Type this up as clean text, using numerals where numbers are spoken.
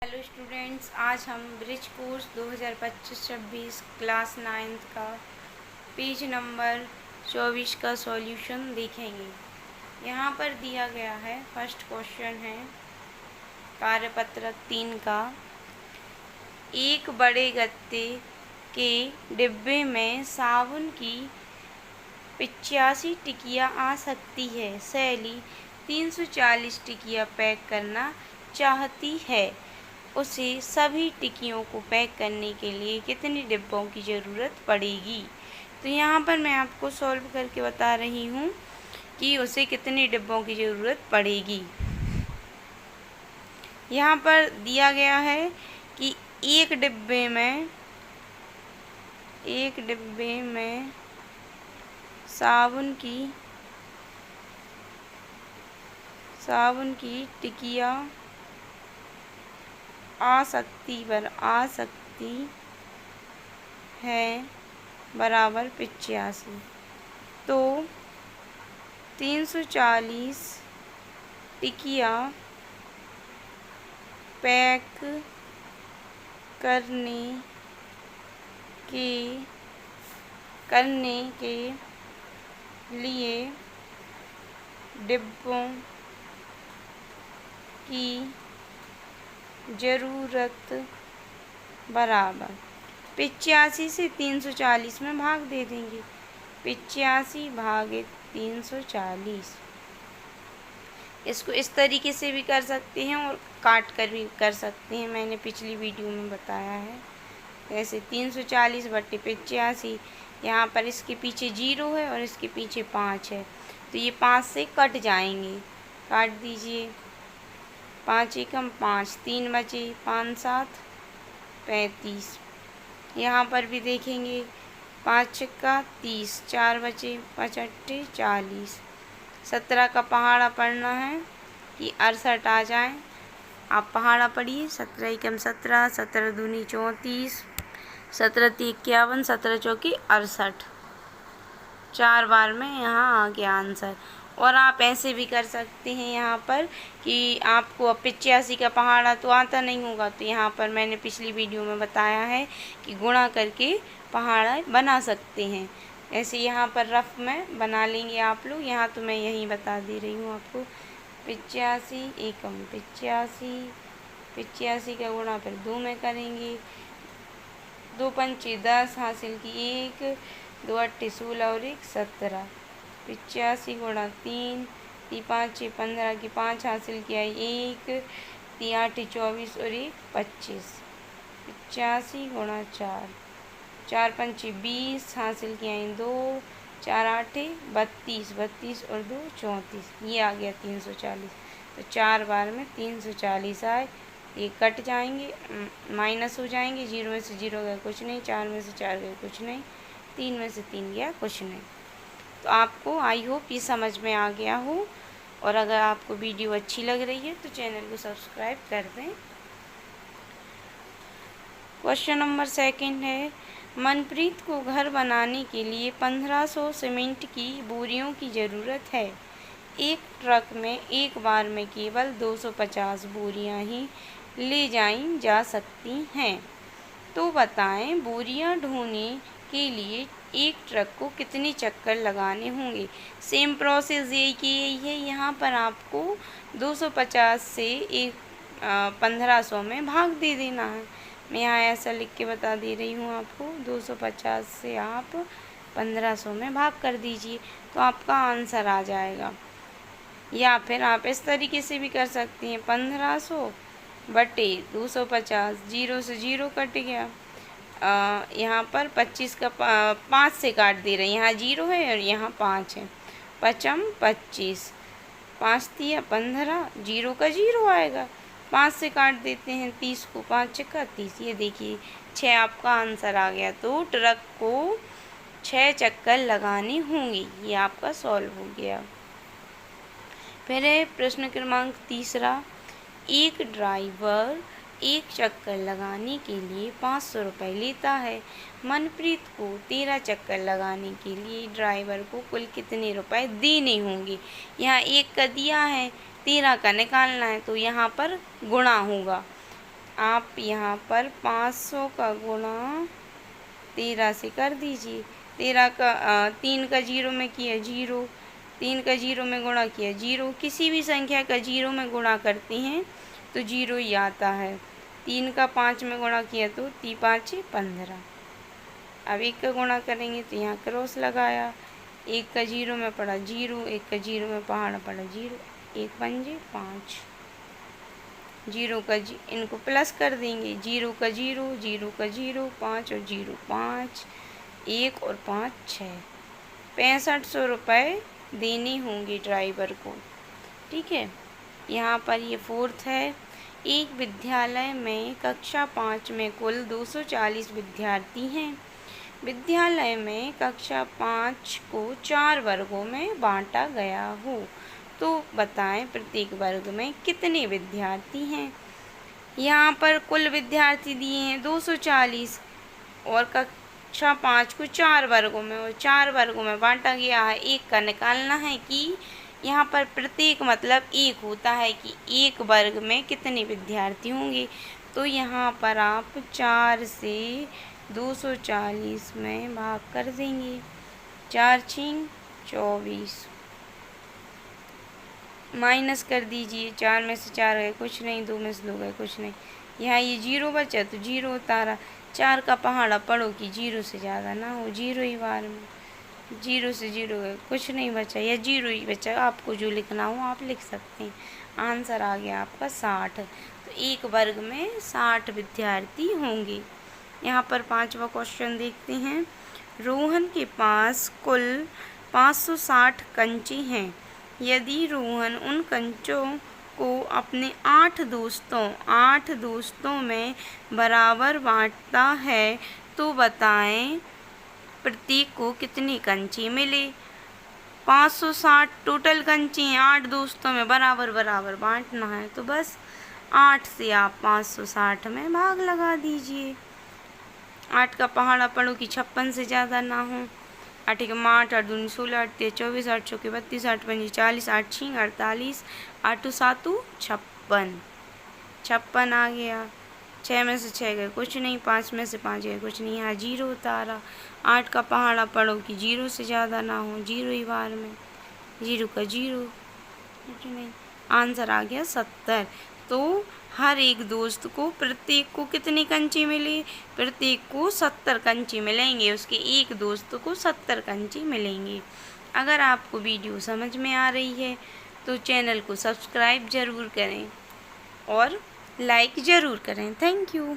Hello students, आज हम bridge course 2025-26 class 9th का पेज नंबर 24 का सॉल्यूशन देखेंगे। यहाँ पर दिया गया है, फर्स्ट क्वेश्चन है कार्यपत्रक 3 का। एक बड़े गत्ते के डिब्बे में साबुन की 85 टिकिया आ सकती है। सैली 340 टिकिया पैक करना चाहती है। उसे सभी टिकियों को पैक करने के लिए कितने डिब्बों की ज़रूरत पड़ेगी। तो यहाँ पर मैं आपको सॉल्व करके बता रही हूँ कि उसे कितने डिब्बों की ज़रूरत पड़ेगी। यहाँ पर दिया गया है कि एक डिब्बे में साबुन की टिकिया आ सकती है बराबर 85। तो 340 टिकिया पैक करने के लिए डिब्बों की ज़रूरत बराबर 85 से 340 में भाग दे देंगे। 85 भागित 340। इसको इस तरीके से भी कर सकते हैं और काट कर भी कर सकते हैं, मैंने पिछली वीडियो में बताया है। जैसे 340 बट्टे 85, यहाँ पर इसके पीछे 0 है और इसके पीछे 5 है, तो ये 5 से कट जाएंगे। काट दीजिए। 5 एकम 5, 3 बचे, 5 7 35। यहाँ पर भी देखेंगे 5 छक्का 30, 4 बचे, 5 अट्ठे 40। 17 का पहाड़ा पढ़ना है कि 68 आ जाए। आप पहाड़ा पढ़िए। 17 एकम 17, 17 दूनी 34, 17 तीन 51, 17 चौकी 68। 4 बार में यहाँ आ गया आंसर। और आप ऐसे भी कर सकते हैं यहाँ पर कि आपको 85 का पहाड़ा तो आता नहीं होगा, तो यहाँ पर मैंने पिछली वीडियो में बताया है कि गुणा करके पहाड़ा बना सकते हैं। ऐसे यहाँ पर रफ में बना लेंगे आप लोग। यहाँ तो मैं यही बता दे रही हूँ आपको। 85 एकम 85, 85 का गुणा फिर 2 में करेंगे। 2 पंचे 10 हासिल की 1, 2 अट्ठे 16 और 1 17। 85 गुणा 3, 3 5 15 की 5 हासिल किया 1, 3 8 24 और 1 25। 85 गुणा 4, 4 पंचे 20 हासिल किया 2, 4 8 32, 32 और 2 34। ये आ गया 340। तो 4 बार में 340 आए। ये कट जाएंगे, माइनस हो जाएंगे। 0 में से 0 गया कुछ नहीं, 4 में से 4 गया कुछ नहीं, 3 में से 3 गया कुछ नहीं। तो आपको आई होप ये समझ में आ गया हो। और अगर आपको वीडियो अच्छी लग रही है तो चैनल को सब्सक्राइब कर दें। क्वेश्चन नंबर 2 है, मनप्रीत को घर बनाने के लिए 1500 सीमेंट की बोरियों की ज़रूरत है। एक ट्रक में एक बार में केवल 250 बोरियां ही ले जाई जा सकती हैं। तो बताएं बोरियां ढोने के लिए एक ट्रक को कितने चक्कर लगाने होंगे। सेम प्रोसेस यही की गई है। यहाँ पर आपको 250 से 1500 में भाग दे देना है। मैं यहाँ ऐसा लिख के बता दे रही हूँ आपको। 250 से आप 1500 में भाग कर दीजिए तो आपका आंसर आ जाएगा। या फिर आप इस तरीके से भी कर सकती हैं। 1500 बटे 250, 0 से 0 कट गया। यहाँ पर 25 का 5 से काट दे रहे हैं। यहाँ 0 है और यहाँ 5 है। 5 25, 5 तिया 15, 0 का 0 आएगा। 5 से काट देते हैं 30 को, 5 छक्का 30। ये देखिए 6 आपका आंसर आ गया। तो ट्रक को 6 चक्कर लगाने होंगे। ये आपका सॉल्व हो गया। फिर है प्रश्न क्रमांक 3। एक ड्राइवर एक चक्कर लगाने के लिए 500 रुपये लेता है। मनप्रीत को 13 चक्कर लगाने के लिए ड्राइवर को कुल कितने रुपए देने होंगे। यहाँ 1 का दिया है, 13 का निकालना है, तो यहाँ पर गुणा होगा। आप यहाँ पर 500 का गुणा 13 से कर दीजिए। 13 का 3 का जीरो में किया जीरो, 3 का जीरो में गुणा किया जीरो। किसी भी संख्या का जीरो में गुणा करते हैं तो जीरो ही आता है। 3 का 5 में गुणा किया तो 3 5 15। अब 1 का गुणा करेंगे तो यहाँ क्रॉस लगाया, 1 का जीरो में पड़ा जीरो, 1 का जीरो में पहाड़ पड़ा जीरो, 1 पंजे 5। जीरो का इनको प्लस कर देंगे, जीरो का जीरो, जीरो का जीरो, 5 और जीरो 5, 1 और 5 6। 6500 रुपये देने होंगे ड्राइवर को। ठीक है, यहाँ पर ये फोर्थ है। एक विद्यालय में कक्षा 5 में कुल 240 विद्यार्थी हैं। विद्यालय में कक्षा 5 को 4 वर्गों में बांटा गया हो, तो बताएं प्रत्येक वर्ग में कितने विद्यार्थी हैं। यहाँ पर कुल विद्यार्थी दिए हैं 240 और कक्षा 5 को 4 वर्गों में और 4 वर्गों में बांटा गया है। एक का निकालना है कि यहाँ पर प्रत्येक मतलब एक होता है कि एक वर्ग में कितने विद्यार्थी होंगे। तो यहाँ पर आप 4 से 240 में भाग कर देंगे। 4 छींग 24, माइनस कर दीजिए। 4 में से 4 गए कुछ नहीं, 2 में से 2 गए कुछ नहीं। यहाँ ये जीरो बचा तो जीरो उतारा। 4 का पहाड़ा पढ़ो कि जीरो से ज़्यादा ना हो, जीरो ही बार में। जीरो से जीरो गए कुछ नहीं बचा या जीरो ही बचा। आपको जो लिखना हो आप लिख सकते हैं। आंसर आ गया आपका 60। तो एक वर्ग में 60 विद्यार्थी होंगे। यहाँ पर 5वां क्वेश्चन देखते हैं। रोहन के पास कुल 560 कंचे हैं। यदि रोहन उन कंचों को अपने 8 दोस्तों में बराबर बांटता है तो बताएं प्रत्येक को कितने कंचे मिले। 560 टोटल कंचे हैं, 8 दोस्तों में बराबर बराबर बांटना है तो बस 8 से आप 560 में भाग लगा दीजिए। 8 का पहाड़ा पढ़ो कि 56 से ज़्यादा ना हो। 8 के 8, 8 दूनी 16, 8 तेज 24, 8 चौके 32, 8 पंजे 40, 8 छींग 48, 8 7 56। 56 आ गया। 6 में से 6 गए कुछ नहीं, 5 में से 5 गए कुछ नहीं, यहाँ जीरो उतारा। 8 का पहाड़ा पढ़ो कि जीरो से ज़्यादा ना हो, जीरो ही बार में। जीरो का जीरो कुछ नहीं। आंसर आ गया 70। तो हर एक दोस्त को प्रत्येक को कितने कंचे मिले, प्रत्येक को 70 कंचे मिलेंगे। उसके एक दोस्त को 70 कंचे मिलेंगे। अगर आपको वीडियो समझ में आ रही है तो चैनल को सब्सक्राइब ज़रूर करें और लाइक ज़रूर करें। Thank you.